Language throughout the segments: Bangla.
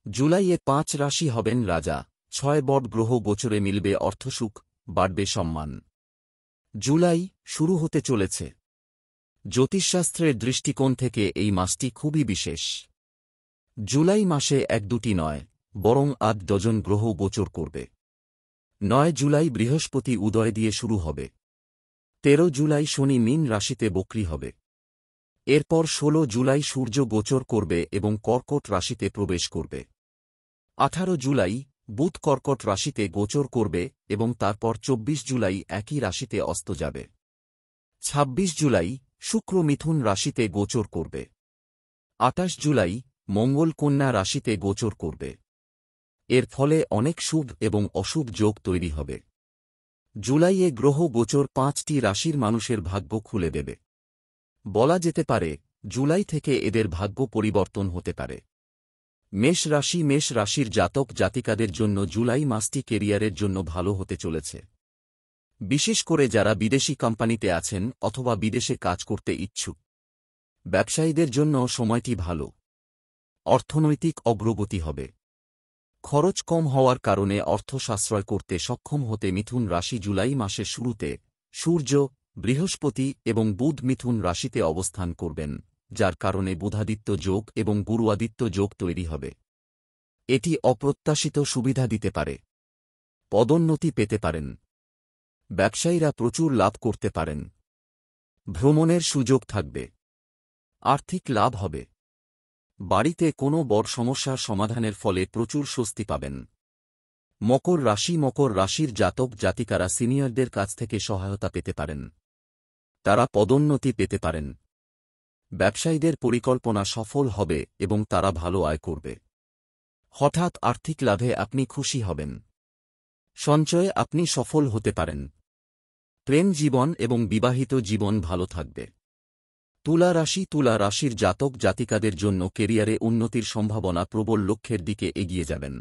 জুলাইয়ে ৫ রাশি হবেন রাজা, ৬ বড গ্রহ গোচরে মিলবে অর্থসুখ, বাড়বে সম্মান। জুলাই শুরু হতে চলেছে। জ্যোতিষশাস্ত্রের দৃষ্টিকোণ থেকে এই মাসটি খুবই বিশেষ। জুলাই মাসে ১-২টি নয়, বরং ৮ ডজন গ্রহ গোচর করবে। ৯ জুলাই বৃহস্পতি উদয় দিয়ে শুরু হবে। ১৩ জুলাই শনি মীন রাশিতে বক্রী হবে। এরপর ১৬ জুলাই সূর্য গোচর করবে এবং কর্কট রাশিতে প্রবেশ করবে। ১৮ জুলাই বুধ কর্কট রাশিতে গোচর করবে এবং তারপর ২৪ জুলাই একই রাশিতে অস্ত যাবে। ২৬ জুলাই শুক্র মিথুন রাশিতে গোচর করবে। ২৮ জুলাই মঙ্গল কন্যা রাশিতে গোচর করবে। এর ফলে অনেক শুভ এবং অশুভ যোগ তৈরি হবে। জুলাইয়ে গ্রহ গোচর ৫টি রাশির মানুষের ভাগ্য খুলে দেবে। বলা যেতে পারে জুলাই থেকে এদের ভাগ্য পরিবর্তন হতে পারে। মেষ রাশির জাতক জাতিকাদের জন্য জুলাই মাসটি কেরিয়ারের জন্য ভালো হতে চলেছে। বিশেষ করে যারা বিদেশি কোম্পানিতে আছেন অথবা বিদেশে কাজ করতে ইচ্ছুক। ব্যবসায়ীদের জন্য সময়টি ভালো। অর্থনৈতিক অগ্রগতি হবে। খরচ কম হওয়ার কারণে অর্থ সাশ্রয় করতে সক্ষম হতে মিথুন রাশি জুলাই মাসের শুরুতে সূর্য, বৃহস্পতি এবং বুধ মিথুন রাশিতে অবস্থান করবেন, যার কারণে বুধাদিত্য যোগ এবং গুরুয়াদিত্য যোগ তৈরি হবে। এটি অপ্রত্যাশিত সুবিধা দিতে পারে। পদোন্নতি পেতে পারেন। ব্যবসায়ীরা প্রচুর লাভ করতে পারেন। ভ্রমণের সুযোগ থাকবে। আর্থিক লাভ হবে। বাড়িতে কোনো বড় সমস্যার সমাধানের ফলে প্রচুর স্বস্তি পাবেন। মকর রাশির জাতক জাতিকারা সিনিয়রদের কাছ থেকে সহায়তা পেতে পারেন। তারা পদোন্নতি পেতে পারেন। ব্যবসায়ীদের পরিকল্পনা সফল হবে এবং তারা ভালো আয় করবে। হঠাৎ আর্থিক লাভে আপনি খুশি হবেন। সঞ্চয়ে আপনি সফল হতে পারেন। প্রেম জীবন এবং বিবাহিত জীবন ভালো থাকবে। তুলা রাশির জাতক জাতিকাদের জন্য কেরিয়ারে উন্নতির সম্ভাবনা প্রবল, লক্ষ্যের দিকে এগিয়ে যাবেন।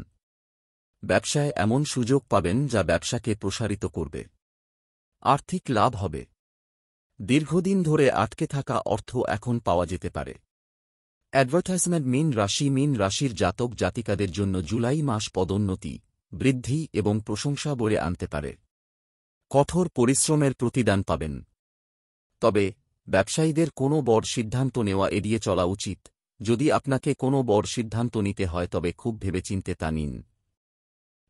ব্যবসায় এমন সুযোগ পাবেন যা ব্যবসাকে প্রসারিত করবে। আর্থিক লাভ হবে। দীর্ঘদিন ধরে আটকে থাকা অর্থ এখন পাওয়া যেতে পারে। অ্যাডভার্টাইজমেন্ট মীন রাশির জাতক জাতিকাদের জন্য জুলাই মাস পদোন্নতি, বৃদ্ধি এবং প্রশংসা বয়ে আনতে পারে। কঠোর পরিশ্রমের প্রতিদান পাবেন। তবে ব্যবসায়ীদের কোনো বড় সিদ্ধান্ত নেওয়া এড়িয়ে চলা উচিত। যদি আপনাকে কোনো বড় সিদ্ধান্ত নিতে হয় তবে খুব ভেবেচিন্তে তা নিন।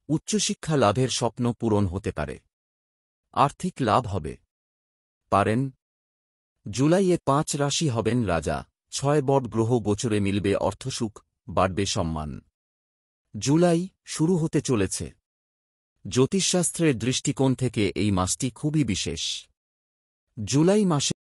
উচ্চশিক্ষা লাভের স্বপ্ন পূরণ হতে পারে। আর্থিক লাভ হবে। পারেন। জুলাইয়ে ৫ রাশি হবেন রাজা, ৬ বড গ্রহ গোচরে মিলবে অর্থসুখ, বাড়বে সম্মান। জুলাই শুরু হতে চলেছে। জ্যোতিষশাস্ত্রের দৃষ্টিকোণ থেকে এই মাসটি খুবই বিশেষ। জুলাই মাসে